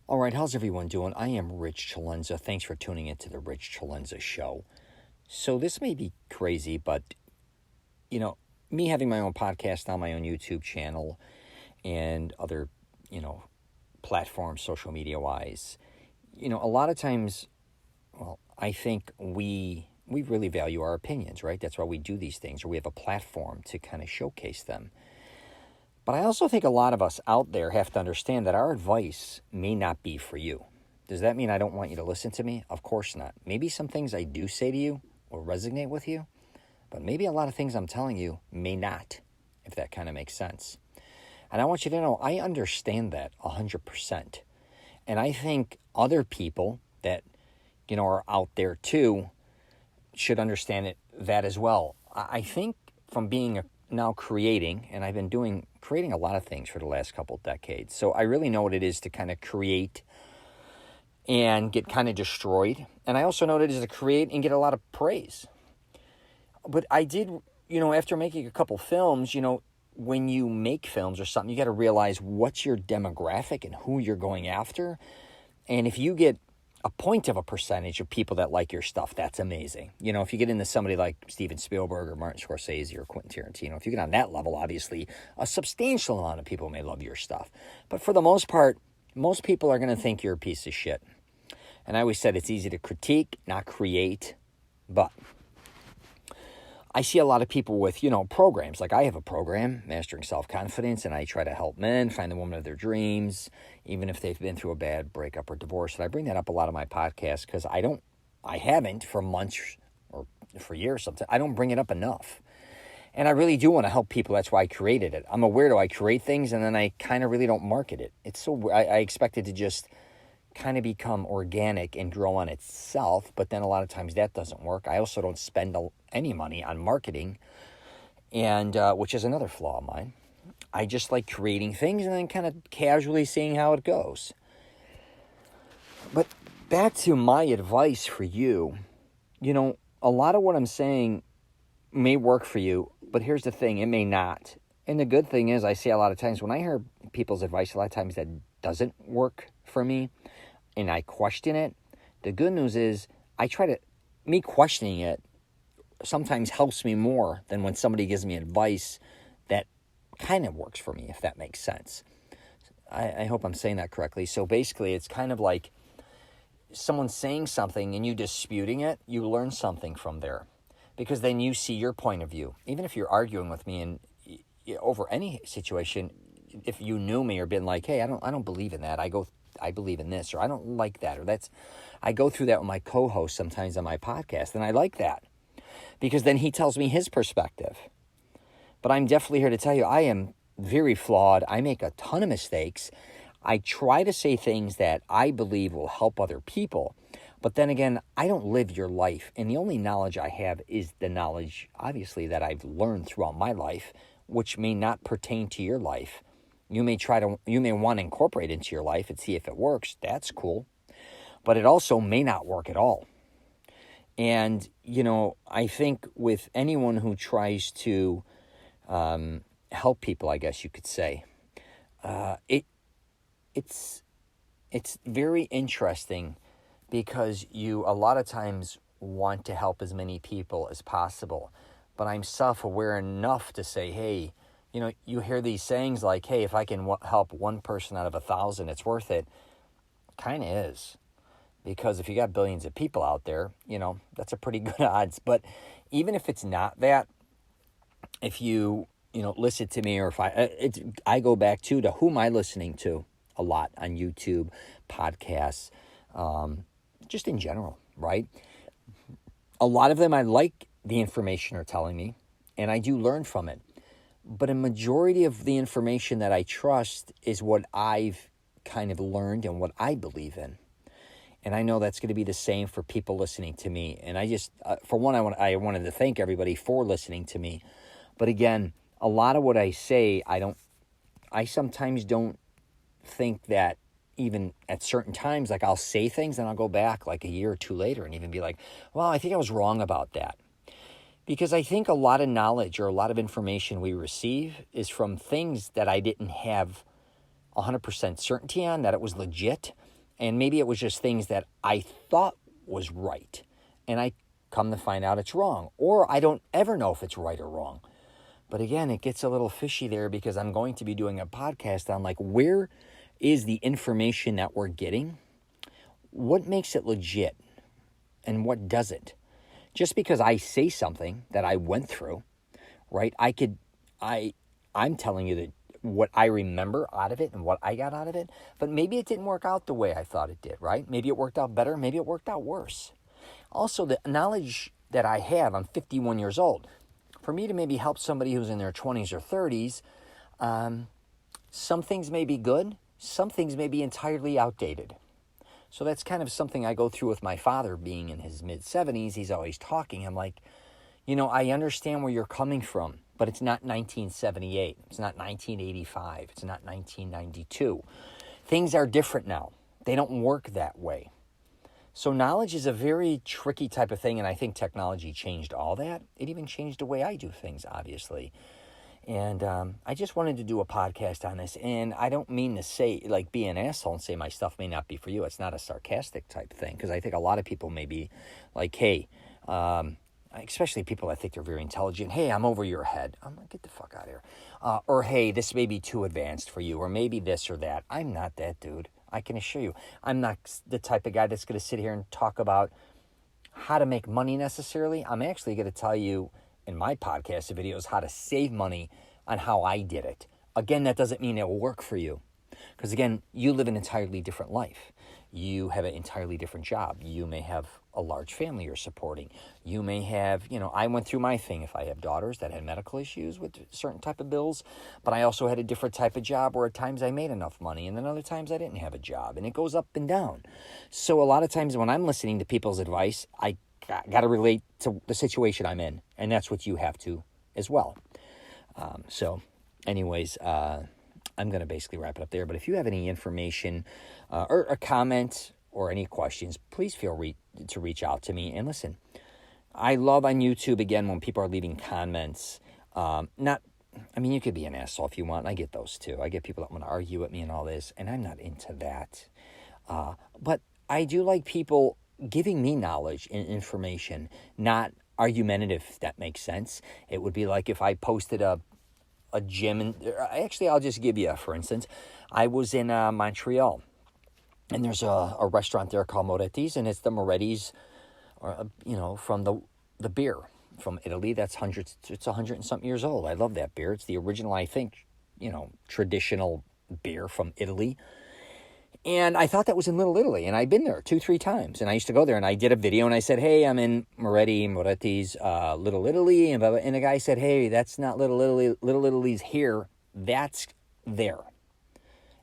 All right, how's everyone doing? I am Rich CELENZA. Thanks for tuning into the Rich CELENZA show. So this may be crazy, but, me having my own podcast on my own YouTube channel and other, platforms, social media-wise, a lot of times, I think we really value our opinions, right? That's why we do these things, or we have a platform to kind of showcase them. But I also think a lot of us out there have to understand that our advice may not be for you. Does that mean I don't want you to listen to me? Of course not. Maybe some things I do say to you will resonate with you, but maybe a lot of things I'm telling you may not, if that kind of makes sense. And I want you to know I understand that 100%. And I think other people that, are out there too should understand that as well. I think from being now creating, and I've been creating a lot of things for the last couple of decades. So I really know what it is to kind of create and get kind of destroyed. And I also know what it is to create and get a lot of praise. But I did, after making a couple films, when you make films or something, you got to realize what's your demographic and who you're going after. And if you get a point of a percentage of people that like your stuff, that's amazing. If you get into somebody like Steven Spielberg or Martin Scorsese or Quentin Tarantino, if you get on that level, obviously, a substantial amount of people may love your stuff. But for the most part, most people are going to think you're a piece of shit. And I always said it's easy to critique, not create. But I see a lot of people with, programs. Like I have a program, Mastering Self-Confidence, and I try to help men find the woman of their dreams, even if they've been through a bad breakup or divorce. And I bring that up a lot on my podcast because I haven't for months or for years sometimes. I don't bring it up enough. And I really do want to help people. That's why I created it. I'm a weirdo. I create things and then I kind of really don't market it. It's so I expect it to just kind of become organic and grow on itself, but then a lot of times that doesn't work. I also don't spend any money on marketing, and which is another flaw of mine. I just like creating things and then kind of casually seeing how it goes. But back to my advice for you, a lot of what I'm saying may work for you, but here's the thing, it may not. And the good thing is I see a lot of times when I hear people's advice, a lot of times that doesn't work for me, and I question it. The good news is me questioning it sometimes helps me more than when somebody gives me advice that kind of works for me, if that makes sense. I hope I'm saying that correctly. So basically, it's kind of like someone saying something and you disputing it, you learn something from there. Because then you see your point of view. Even if you're arguing with me and over any situation, if you knew me or been like, hey, I don't believe in that. I believe in this, or I don't like that, or I go through that with my co-host sometimes on my podcast, and I like that because then he tells me his perspective. But I'm definitely here to tell you I am very flawed. I make a ton of mistakes. I try to say things that I believe will help other people. But then again, I don't live your life. And the only knowledge I have is the knowledge, obviously, that I've learned throughout my life, which may not pertain to your life. You may want to incorporate it into your life and see if it works. That's cool. But it also may not work at all. And, I think with anyone who tries to help people, I guess you could say, it's very interesting because you a lot of times want to help as many people as possible. But I'm self-aware enough to say, hey, you hear these sayings like, hey, if I can help one person out of 1,000, it's worth it. Kind of is. Because if you got billions of people out there, that's a pretty good odds. But even if it's not that, if you, listen to me, or if I go back to who am I listening to a lot on YouTube, podcasts, just in general, right? A lot of them I like the information they're telling me, and I do learn from it. But a majority of the information that I trust is what I've kind of learned and what I believe in. And I know that's going to be the same for people listening to me. And I just, for one, I wanted to thank everybody for listening to me. But again, a lot of what I say, I sometimes don't think that even at certain times, like I'll say things and I'll go back like a year or two later and even be like, well, I think I was wrong about that. Because I think a lot of knowledge or a lot of information we receive is from things that I didn't have 100% certainty on, that it was legit. And maybe it was just things that I thought was right. And I come to find out it's wrong. Or I don't ever know if it's right or wrong. But again, it gets a little fishy there because I'm going to be doing a podcast on like, where is the information that we're getting? What makes it legit and what doesn't? Just because I say something that I went through, right? I'm telling you that what I remember out of it and what I got out of it, but maybe it didn't work out the way I thought it did, right? Maybe it worked out better, maybe it worked out worse. Also, the knowledge that I have, I'm 51 years old. For me to maybe help somebody who's in their 20s or 30s, some things may be good, some things may be entirely outdated. So that's kind of something I go through with my father being in his mid-70s. He's always talking. I'm like, I understand where you're coming from, but it's not 1978. It's not 1985. It's not 1992. Things are different now. They don't work that way. So knowledge is a very tricky type of thing, and I think technology changed all that. It even changed the way I do things, obviously. And I just wanted to do a podcast on this, and I don't mean to say, like, be an asshole and say my stuff may not be for you. It's not a sarcastic type thing, because I think a lot of people may be like, hey, especially people that think they're very intelligent, hey, I'm over your head. I'm like, get the fuck out of here. Or, hey, this may be too advanced for you, or maybe this or that. I'm not that dude. I can assure you. I'm not the type of guy that's going to sit here and talk about how to make money necessarily. I'm actually going to tell you in my podcast videos how to save money on how I did it. Again, that doesn't mean it will work for you. Because again, you live an entirely different life. You have an entirely different job. You may have a large family you're supporting. You may have, I went through my thing. If I have daughters that had medical issues with certain type of bills, but I also had a different type of job where at times I made enough money and then other times I didn't have a job, and it goes up and down. So a lot of times when I'm listening to people's advice, I got to relate to the situation I'm in, and that's what you have to as well. Anyways, I'm going to basically wrap it up there. But if you have any information or a comment or any questions, please feel to reach out to me. And listen, I love on YouTube, again, when people are leaving comments. You could be an asshole if you want. I get those too. I get people that want to argue with me and all this, and I'm not into that. But I do like people giving me knowledge and information, not argumentative, if that makes sense. It would be like if I posted a gym, and actually I'll just give you for instance. I was in Montreal, and there's a restaurant there called Moretti's, and it's the Moretti's, from the beer from Italy. It's 100 and something years old. I love that beer. It's the original, I think, traditional beer from Italy. And I thought that was in Little Italy, and I'd been there 2-3 times, and I used to go there, and I did a video, and I said, hey, I'm in Moretti's, Little Italy, and blah, blah, and the guy said, hey, that's not Little Italy, Little Italy's here, that's there.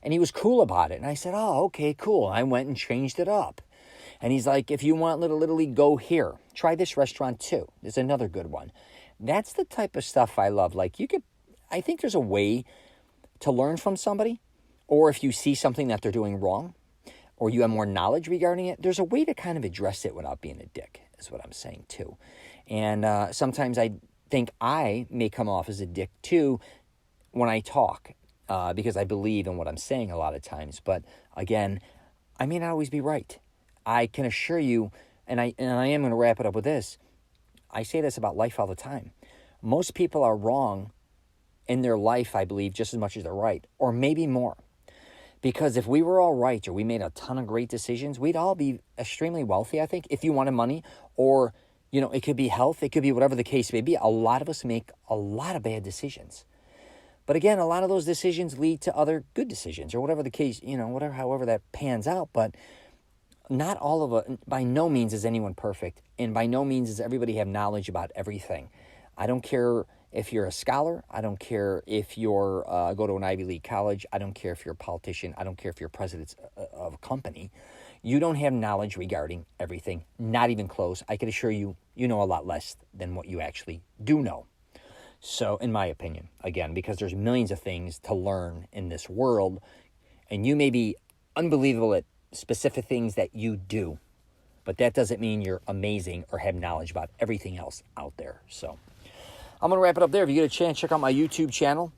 And he was cool about it, and I said, oh, okay, cool. I went and changed it up. And he's like, if you want Little Italy, go here. Try this restaurant too. There's another good one. That's the type of stuff I love. Like, I think there's a way to learn from somebody. Or if you see something that they're doing wrong, or you have more knowledge regarding it, there's a way to kind of address it without being a dick, is what I'm saying too. And sometimes I think I may come off as a dick too when I talk, because I believe in what I'm saying a lot of times. But again, I may not always be right. I can assure you, and I am going to wrap it up with this. I say this about life all the time. Most people are wrong in their life, I believe, just as much as they're right, or maybe more. Because if we were all right, or we made a ton of great decisions, we'd all be extremely wealthy, I think. If you wanted money, or, it could be health, it could be whatever the case may be. A lot of us make a lot of bad decisions. But again, a lot of those decisions lead to other good decisions, or whatever the case, however that pans out. But not all of it, by no means is anyone perfect. And by no means does everybody have knowledge about everything. I don't care if you're a scholar. I don't care if you're go to an Ivy League college. I don't care if you're a politician. I don't care if you're president of a company. You don't have knowledge regarding everything, not even close. I can assure you, you know a lot less than what you actually do know. So, in my opinion, again, because there's millions of things to learn in this world, and you may be unbelievable at specific things that you do, but that doesn't mean you're amazing or have knowledge about everything else out there. So, I'm going to wrap it up there. If you get a chance, check out my YouTube channel.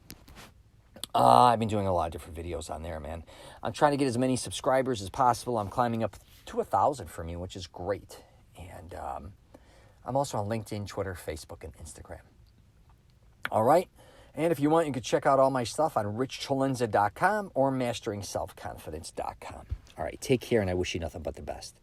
I've been doing a lot of different videos on there, man. I'm trying to get as many subscribers as possible. I'm climbing up to 1,000 for me, which is great. And I'm also on LinkedIn, Twitter, Facebook, and Instagram. All right? And if you want, you can check out all my stuff on richcelenza.com or masteringselfconfidence.com. All right, take care, and I wish you nothing but the best.